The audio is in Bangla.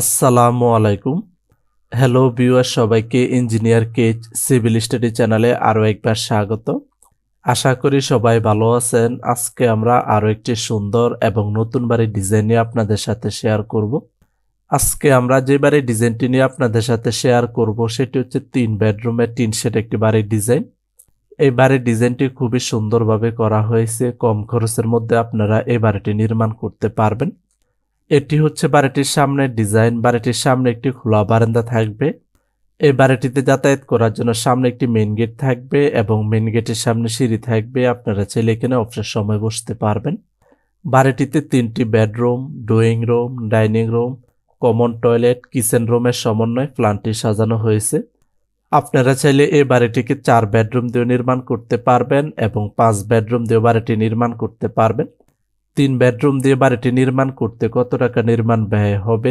আসসালামু আলাইকুম। হ্যালো ভিউয়ার, সবাইকে ইঞ্জিনিয়ার কেজ সিভিল স্টাডি চ্যানেলে আরও একবার স্বাগত। আশা করি সবাই ভালো আছেন। আজকে আমরা আরও একটি সুন্দর এবং নতুন বাড়ির ডিজাইন নিয়ে আপনাদের সাথে শেয়ার করব। আজকে আমরা যে বাড়ির ডিজাইনটি নিয়ে আপনাদের সাথে শেয়ার করব সেটি হচ্ছে 3 বেডরুমের টিন শেড একটি বাড়ির ডিজাইন। এই বাড়ির ডিজাইনটি খুবই সুন্দরভাবে করা হয়েছে। কম খরচের মধ্যে আপনারা এই বাড়িটি নির্মাণ করতে পারবেন। এটি হচ্ছে বাড়িটির সামনের ডিজাইন। বাড়িটির সামনে একটি খোলা বারান্দা থাকবে। এই বাড়িটিতে যাতায়াত করার জন্য সামনে একটি মেইন গেট থাকবে এবং মেইন গেটের সামনে সিঁড়ি থাকবে। আপনারা চাইলে এখানে অবসর সময় বসতে পারবেন। বাড়িটিতে 3টি bedroom, drawing room, dining room, common toilet, kitchen রুমের সমন্বয়ে প্ল্যানটি সাজানো হয়েছে। আপনারা চাইলে এই বাড়িটিকে 4 বেডরুম দিয়ে নির্মাণ করতে পারবেন এবং 5 বেডরুম দিয়ে বাড়িটি নির্মাণ করতে পারবেন। 3 বেডরুম দিয়ে বাড়িটি নির্মাণ করতে কত টাকা নির্মাণ ব্যয় হবে